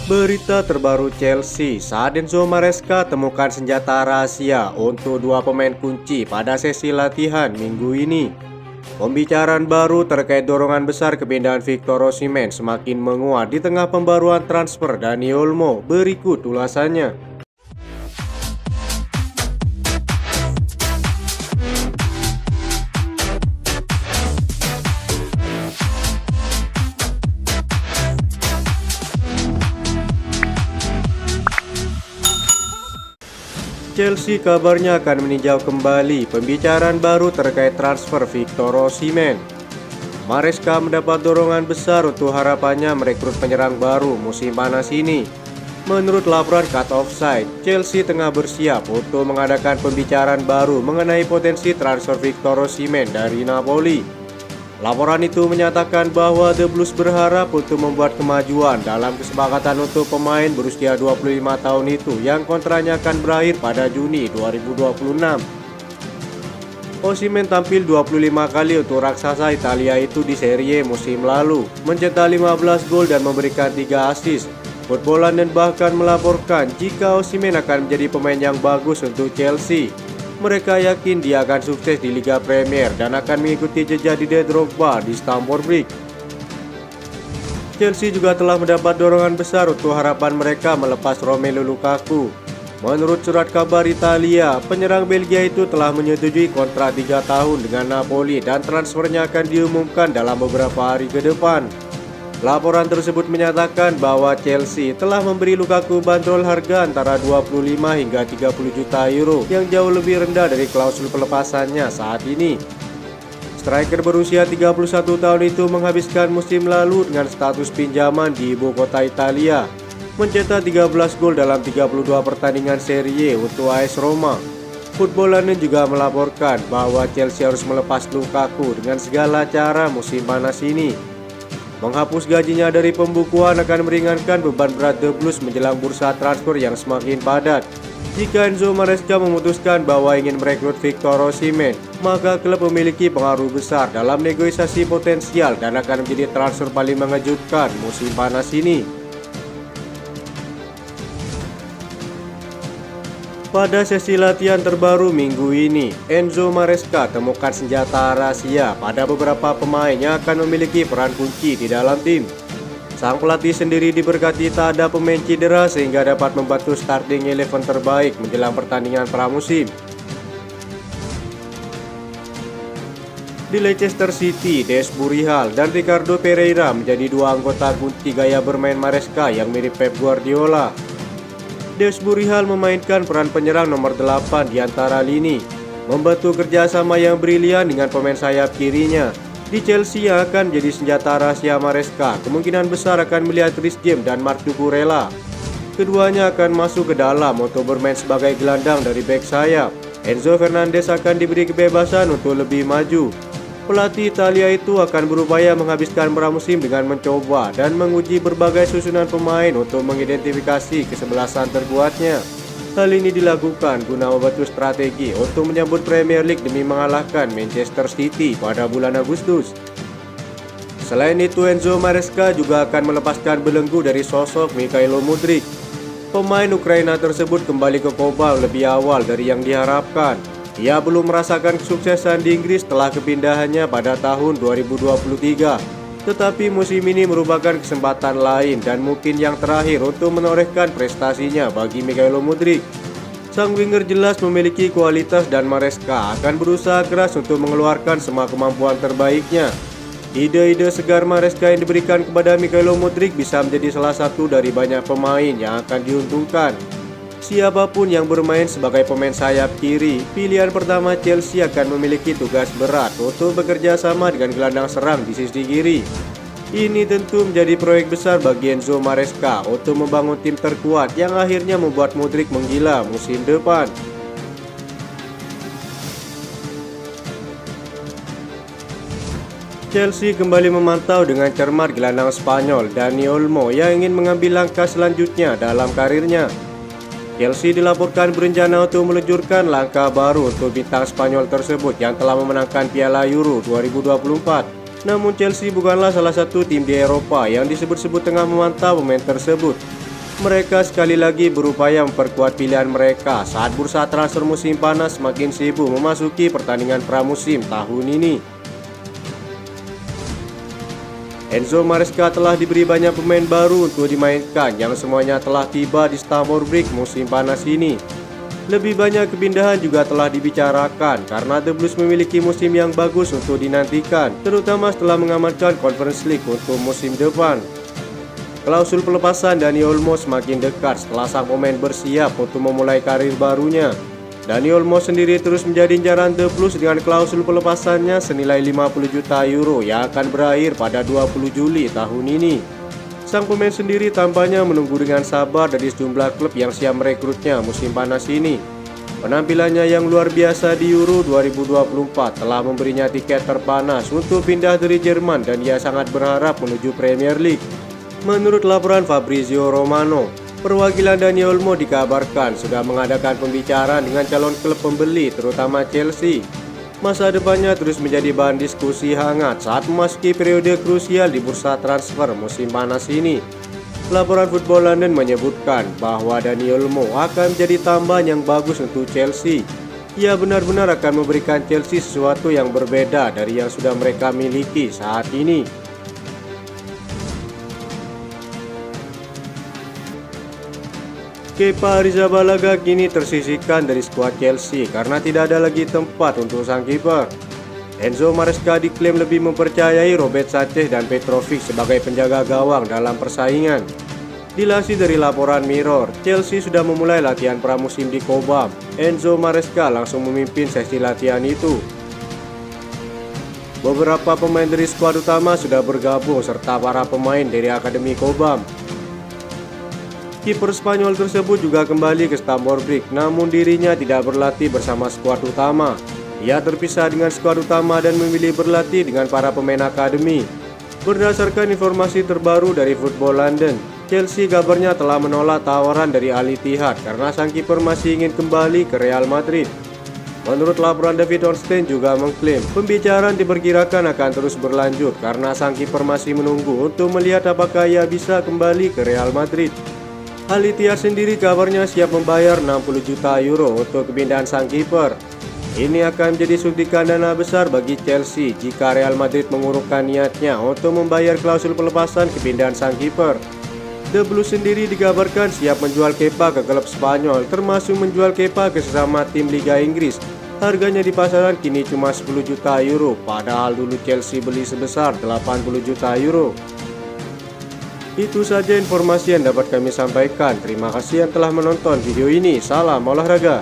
Berita terbaru Chelsea, saat Enzo Maresca temukan senjata rahasia untuk dua pemain kunci pada sesi latihan minggu ini. Pembicaraan baru terkait dorongan besar kepindahan Victor Osimhen semakin menguat di tengah pembaruan transfer Dani Olmo. Berikut ulasannya. Chelsea kabarnya akan meninjau kembali pembicaraan baru terkait transfer Victor Osimhen. Maresca mendapat dorongan besar untuk harapannya merekrut penyerang baru musim panas ini. Menurut laporan Cut Offside, Chelsea tengah bersiap untuk mengadakan pembicaraan baru mengenai potensi transfer Victor Osimhen dari Napoli. Laporan itu menyatakan bahwa The Blues berharap untuk membuat kemajuan dalam kesepakatan untuk pemain berusia 25 tahun itu yang kontraknya akan berakhir pada Juni 2026. Osimhen tampil 25 kali untuk raksasa Italia itu di Serie A musim lalu, mencetak 15 gol dan memberikan 3 assist. Football London bahkan melaporkan jika Osimhen akan menjadi pemain yang bagus untuk Chelsea. Mereka yakin dia akan sukses di Liga Premier dan akan mengikuti jejak Didier Drogba di Stamford Bridge. Chelsea juga telah mendapat dorongan besar untuk harapan mereka melepas Romelu Lukaku. Menurut surat kabar Italia, penyerang Belgia itu telah menyetujui kontrak 3 tahun dengan Napoli dan transfernya akan diumumkan dalam beberapa hari ke depan. Laporan tersebut menyatakan bahwa Chelsea telah memberi Lukaku bandrol harga antara 25 hingga 30 juta euro yang jauh lebih rendah dari klausul pelepasannya saat ini. Striker berusia 31 tahun itu menghabiskan musim lalu dengan status pinjaman di ibu kota Italia, mencetak 13 gol dalam 32 pertandingan Serie A untuk AS Roma. Football London juga melaporkan bahwa Chelsea harus melepas Lukaku dengan segala cara musim panas ini. Menghapus gajinya dari pembukuan akan meringankan beban berat The Blues menjelang bursa transfer yang semakin padat. Jika Enzo Maresca memutuskan bahwa ingin merekrut Victor Osimhen, maka klub memiliki pengaruh besar dalam negosiasi potensial dan akan menjadi transfer paling mengejutkan musim panas ini. Pada sesi latihan terbaru minggu ini, Enzo Maresca temukan senjata rahasia pada beberapa pemain yang akan memiliki peran kunci di dalam tim. Sang pelatih sendiri diberkati tak ada pemain cedera sehingga dapat membantu starting 11 terbaik menjelang pertandingan pramusim. Di Leicester City, Des Burihal dan Ricardo Pereira menjadi dua anggota kunci gaya bermain Maresca yang mirip Pep Guardiola. Des Burihal memainkan peran penyerang nomor 8 di antara lini, membantu kerjasama yang brilian dengan pemain sayap kirinya. Di Chelsea yang akan menjadi senjata rahasia Maresca, kemungkinan besar akan melihat Reece James dan Marc Cucurella. Keduanya akan masuk ke dalam untuk bermain sebagai gelandang dari bek sayap. Enzo Fernandez akan diberi kebebasan untuk lebih maju. Pelatih Italia itu akan berupaya menghabiskan pramusim dengan mencoba dan menguji berbagai susunan pemain untuk mengidentifikasi kesebelasan terkuatnya. Hal ini dilakukan guna membantu strategi untuk menyambut Premier League demi mengalahkan Manchester City pada bulan Agustus. Selain itu, Enzo Maresca juga akan melepaskan belenggu dari sosok Mikhailo Mudryk. Pemain Ukraina tersebut kembali ke Kobal lebih awal dari yang diharapkan. Ia belum merasakan kesuksesan di Inggris setelah kepindahannya pada tahun 2023. Tetapi musim ini merupakan kesempatan lain dan mungkin yang terakhir untuk menorehkan prestasinya bagi Mikhailo Mudryk. Sang winger jelas memiliki kualitas dan Maresca akan berusaha keras untuk mengeluarkan semua kemampuan terbaiknya. Ide-ide segar Maresca yang diberikan kepada Mikhailo Mudryk bisa menjadi salah satu dari banyak pemain yang akan diuntungkan. Siapapun yang bermain sebagai pemain sayap kiri, pilihan pertama Chelsea akan memiliki tugas berat untuk bekerja sama dengan gelandang serang di sisi kiri. Ini tentu menjadi proyek besar bagi Enzo Maresca untuk membangun tim terkuat yang akhirnya membuat Mudryk menggila musim depan. Chelsea kembali memantau dengan cermat gelandang Spanyol Dani Olmo yang ingin mengambil langkah selanjutnya dalam karirnya. Chelsea dilaporkan berencana untuk meluncurkan langkah baru untuk bintang Spanyol tersebut yang telah memenangkan Piala Euro 2024. Namun Chelsea bukanlah salah satu tim di Eropa yang disebut-sebut tengah memantau pemain tersebut. Mereka sekali lagi berupaya memperkuat pilihan mereka saat bursa transfer musim panas semakin sibuk memasuki pertandingan pramusim tahun ini. Enzo Maresca telah diberi banyak pemain baru untuk dimainkan yang semuanya telah tiba di Stamford Bridge musim panas ini. Lebih banyak kepindahan juga telah dibicarakan karena The Blues memiliki musim yang bagus untuk dinantikan, terutama setelah mengamankan Conference League untuk musim depan. Klausul pelepasan Dani Olmo semakin dekat setelah sang pemain bersiap untuk memulai karir barunya. Dani Olmo sendiri terus menjadi incaran The Blues dengan klausul pelepasannya senilai 50 juta euro yang akan berakhir pada 20 Juli tahun ini. Sang pemain sendiri tampaknya menunggu dengan sabar dari sejumlah klub yang siap merekrutnya musim panas ini. Penampilannya yang luar biasa di Euro 2024 telah memberinya tiket terpanas untuk pindah dari Jerman dan ia sangat berharap menuju Premier League. Menurut laporan Fabrizio Romano, perwakilan Dani Olmo dikabarkan sudah mengadakan pembicaraan dengan calon klub pembeli terutama Chelsea. Masa depannya terus menjadi bahan diskusi hangat saat memasuki periode krusial di bursa transfer musim panas ini. Laporan Football London menyebutkan bahwa Dani Olmo akan menjadi tambahan yang bagus untuk Chelsea. Ia benar-benar akan memberikan Chelsea sesuatu yang berbeda dari yang sudah mereka miliki saat ini. Kepa Arrizabalaga kini tersisihkan dari skuad Chelsea karena tidak ada lagi tempat untuk sang kiper. Enzo Maresca diklaim lebih mempercayai Robert Sanchez dan Petrovic sebagai penjaga gawang dalam persaingan. Dilansir dari laporan Mirror, Chelsea sudah memulai latihan pramusim di Cobham. Enzo Maresca langsung memimpin sesi latihan itu. Beberapa pemain dari skuad utama sudah bergabung serta para pemain dari Akademi Cobham. Kiper Spanyol tersebut juga kembali ke Stamford Bridge, namun dirinya tidak berlatih bersama skuad utama. Ia terpisah dengan skuad utama dan memilih berlatih dengan para pemain akademi. Berdasarkan informasi terbaru dari Football London, Chelsea kabarnya telah menolak tawaran dari Al Ittihad karena sang kiper masih ingin kembali ke Real Madrid. Menurut laporan, David Ornstein juga mengklaim pembicaraan diperkirakan akan terus berlanjut karena sang kiper masih menunggu untuk melihat apakah ia bisa kembali ke Real Madrid. Al Ittihad sendiri kabarnya siap membayar 60 juta euro untuk kepindahan sang kiper. Ini akan menjadi suntikan dana besar bagi Chelsea jika Real Madrid mengurungkan niatnya untuk membayar klausul pelepasan kepindahan sang kiper. The Blues sendiri dikabarkan siap menjual Kepa ke klub Spanyol, termasuk menjual Kepa ke sesama tim Liga Inggris. Harganya di pasaran kini cuma 10 juta euro, padahal dulu Chelsea beli sebesar 80 juta euro. Itu saja informasi yang dapat kami sampaikan. Terima kasih yang telah menonton video ini. Salam olahraga.